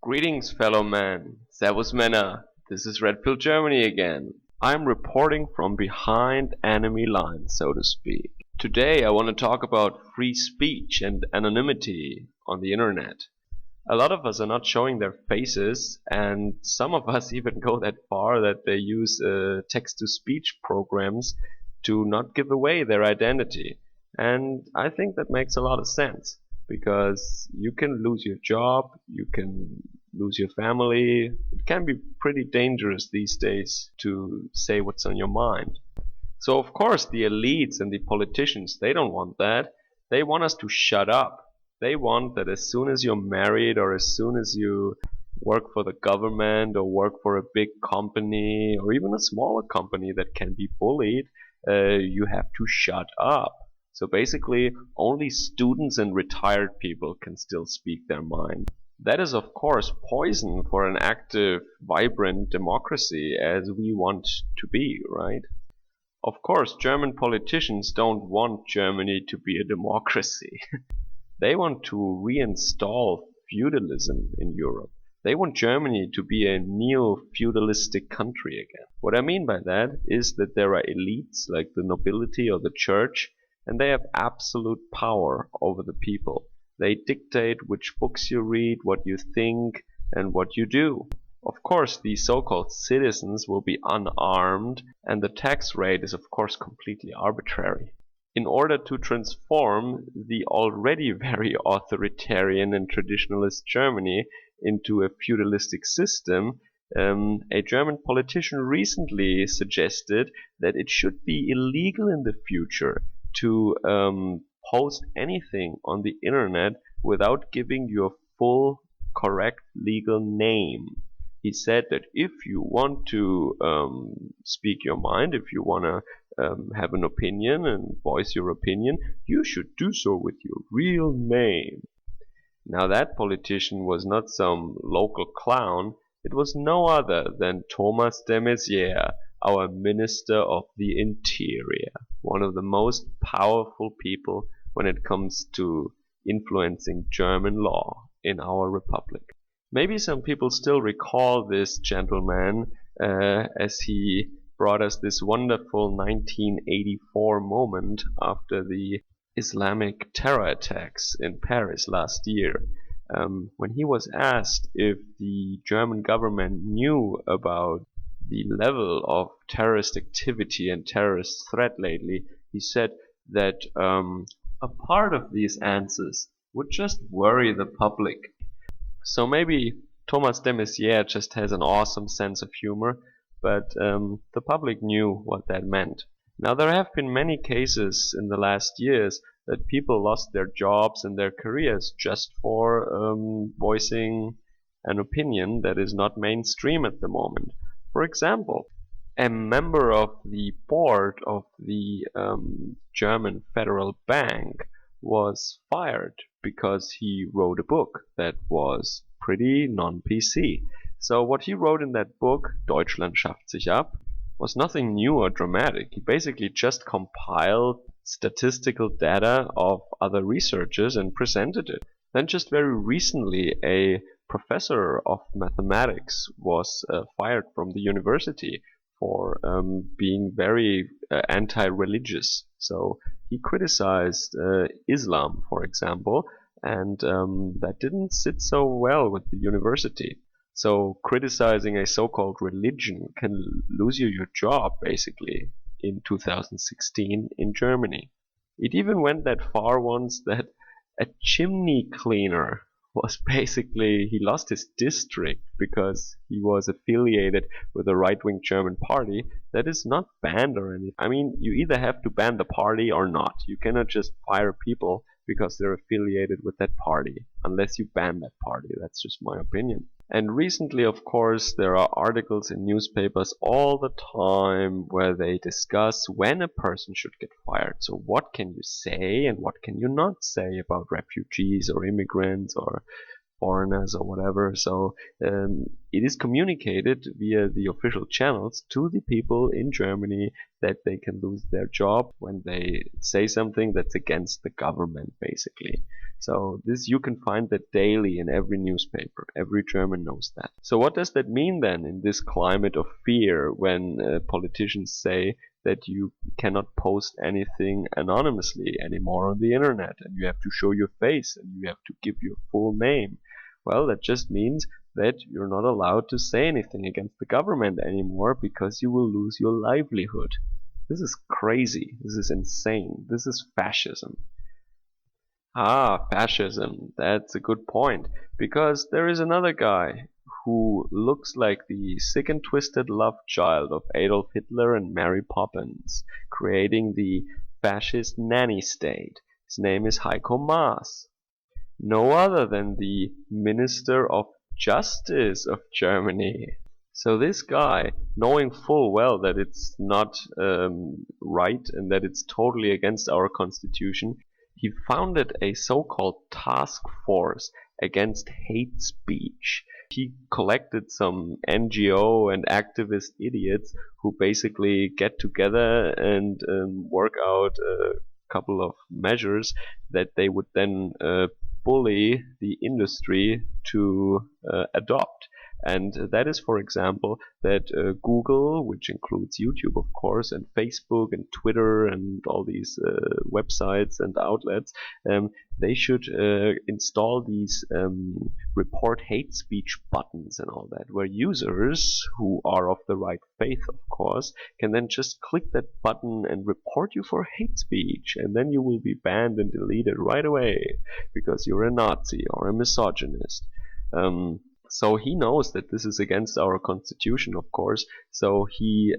Greetings, fellow man. Servus Männer. This is Red Pill Germany again. I'm reporting from behind enemy lines, so to speak. Today I want to talk about free speech and anonymity on the internet. A lot of us are not showing their faces, and some of us even go that far that they use text-to-speech programs to not give away their identity. And I think that makes a lot of sense, because you can lose your job, you can lose your family. It can be pretty dangerous these days to say what's on your mind. So of course the elites and the politicians, they don't want that. They want us to shut up. They want that as soon as you're married or as soon as you work for the government or work for a big company or even a smaller company that can be bullied, you have to shut up. So basically only students and retired people can still speak their mind. That is of course poison for an active, vibrant democracy as we want to be, right? Of course, German politicians don't want Germany to be a democracy. They want to reinstall feudalism in Europe. They want Germany to be a neo-feudalistic country again. What I mean by that is that there are elites like the nobility or the church, and they have absolute power over the people. They dictate which books you read, what you think, and what you do. Of course, the so-called citizens will be unarmed, and the tax rate is of course completely arbitrary. In order to transform the already very authoritarian and traditionalist Germany into a feudalistic system, a German politician recently suggested that it should be illegal in the future to post anything on the internet without giving your full correct legal name. He said that if you want to speak your mind, if you want to have an opinion and voice your opinion, you should do so with your real name. Now that politician was not some local clown, it was no other than Thomas de Maizière, our Minister of the Interior, one of the most powerful people when it comes to influencing German law in our republic. Maybe some people still recall this gentleman as he brought us this wonderful 1984 moment after the Islamic terror attacks in Paris last year, when he was asked if the German government knew about the level of terrorist activity and terrorist threat lately. He said that a part of these answers would just worry the public. So maybe Thomas de Maizière just has an awesome sense of humor, but the public knew what that meant. Now there have been many cases in the last years that people lost their jobs and their careers just for voicing an opinion that is not mainstream at the moment. For example, a member of the board of the German Federal Bank was fired because he wrote a book that was pretty non-PC. So what he wrote in that book, Deutschland schafft sich ab, was nothing new or dramatic. He basically just compiled statistical data of other researchers and presented it. Then just very recently, a professor of mathematics was fired from the university for being very anti-religious. So he criticized Islam, for example, and that didn't sit so well with the university. So criticizing a so-called religion can lose you your job, basically, in 2016 in Germany. It even went that far once that a chimney cleaner was basically, he lost his district because he was affiliated with a right-wing German party that is not banned or anything. I mean, you either have to ban the party or not. You cannot just fire people because they're affiliated with that party, unless you ban that party. That's just my opinion. And recently, of course, there are articles in newspapers all the time where they discuss when a person should get fired. So what can you say and what can you not say about refugees or immigrants or foreigners or whatever. So it is communicated via the official channels to the people in Germany that they can lose their job when they say something that's against the government, basically. So this, you can find that daily in every newspaper. Every German knows that. So what does that mean then in this climate of fear when politicians say that you cannot post anything anonymously anymore on the internet, and you have to show your face and you have to give your full name? Well, that just means that you're not allowed to say anything against the government anymore because you will lose your livelihood. This is crazy. This is insane. This is fascism. Ah, fascism. That's a good point. Because there is another guy who looks like the sick and twisted love child of Adolf Hitler and Mary Poppins, creating the fascist nanny state. His name is Heiko Maas. No other than the Minister of Justice of Germany. So this guy, knowing full well that it's not right and that it's totally against our constitution, he founded a so-called task force against hate speech. He collected some NGO and activist idiots who basically get together and work out a couple of measures that they would then bully the industry to adopt. And that is, for example, that Google, which includes YouTube, of course, and Facebook and Twitter and all these websites and outlets, they should install these report hate speech buttons and all that, where users who are of the right faith, of course, can then just click that button and report you for hate speech, and then you will be banned and deleted right away because you're a Nazi or a misogynist. So he knows that this is against our constitution, of course, so he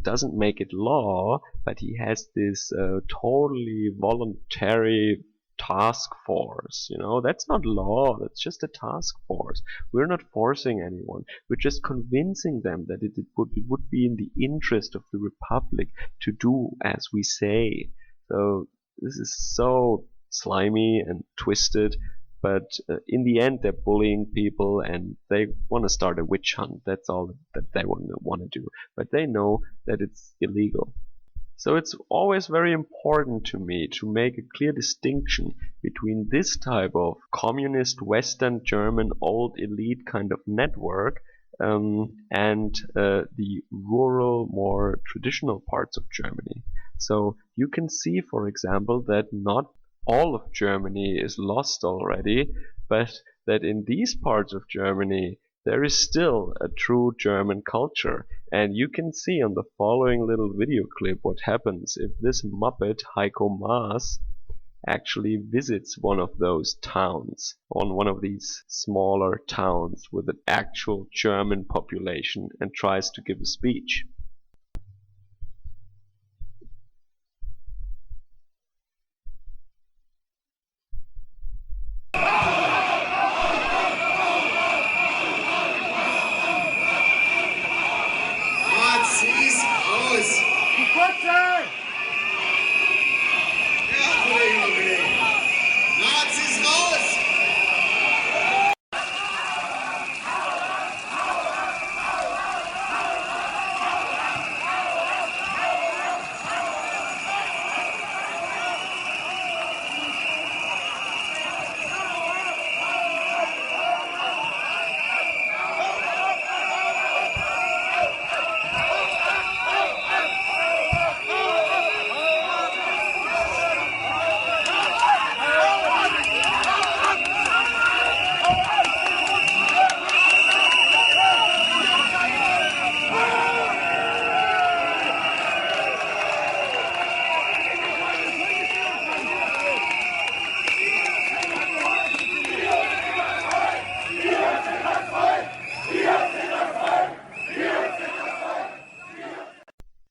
doesn't make it law, but he has this totally voluntary task force. You know, that's not law, that's just a task force. We're not forcing anyone, we're just convincing them that it would be in the interest of the republic to do as we say. So this is so slimy and twisted. But in the end, they're bullying people and they want to start a witch hunt. That's all that they want to do. But they know that it's illegal. So it's always very important to me to make a clear distinction between this type of communist Western German old elite kind of network and the rural, more traditional parts of Germany. So you can see, for example, that not all of Germany is lost already, but that in these parts of Germany there is still a true German culture. And you can see on the following little video clip what happens if this Muppet, Heiko Maas, actually visits one of those towns, on one of these smaller towns with an actual German population, and tries to give a speech.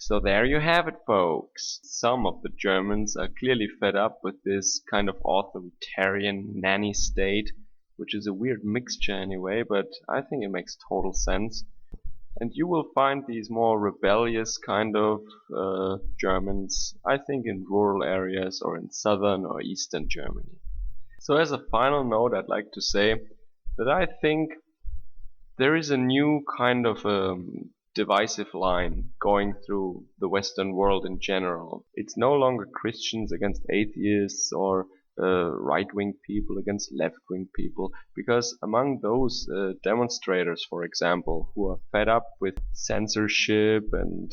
So there you have it, folks. Some of the Germans are clearly fed up with this kind of authoritarian nanny state, which is a weird mixture anyway, but I think it makes total sense. And you will find these more rebellious kind of Germans, I think, in rural areas or in southern or eastern Germany. So as a final note, I'd like to say that I think there is a new kind of divisive line going through the Western world in general. It's no longer Christians against atheists or right-wing people against left-wing people, because among those demonstrators, for example, who are fed up with censorship and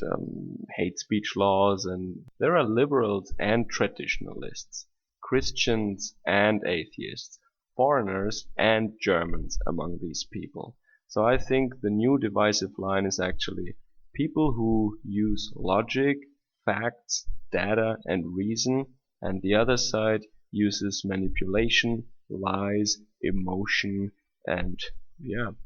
hate speech laws, and there are liberals and traditionalists, Christians and atheists, foreigners and Germans among these people. So I think the new divisive line is actually people who use logic, facts, data, and reason, and the other side uses manipulation, lies, emotion, and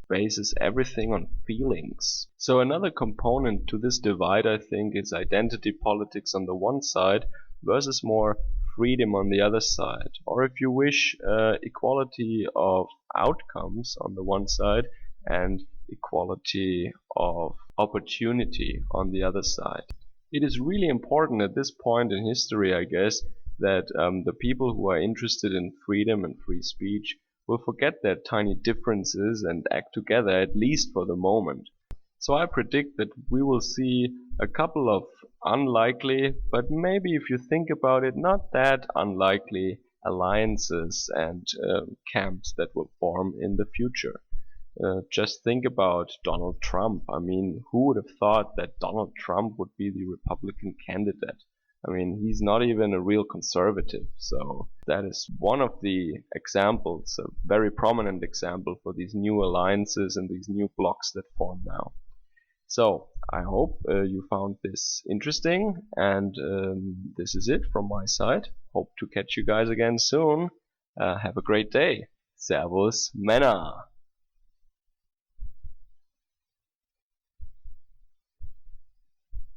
bases everything on feelings. So another component to this divide, I think, is identity politics on the one side versus more freedom on the other side. Or if you wish, equality of outcomes on the one side and equality of opportunity on the other side. It is really important at this point in history, I guess, that the people who are interested in freedom and free speech will forget their tiny differences and act together, at least for the moment. So I predict that we will see a couple of unlikely, but maybe if you think about it, not that unlikely alliances and camps that will form in the future. Just think about Donald Trump. I mean, who would have thought that Donald Trump would be the Republican candidate? I mean, he's not even a real conservative. So that is one of the examples, a very prominent example for these new alliances and these new blocs that form now. So I hope you found this interesting, and this is it from my side. Hope to catch you guys again soon. Have a great day. Servus, Männer!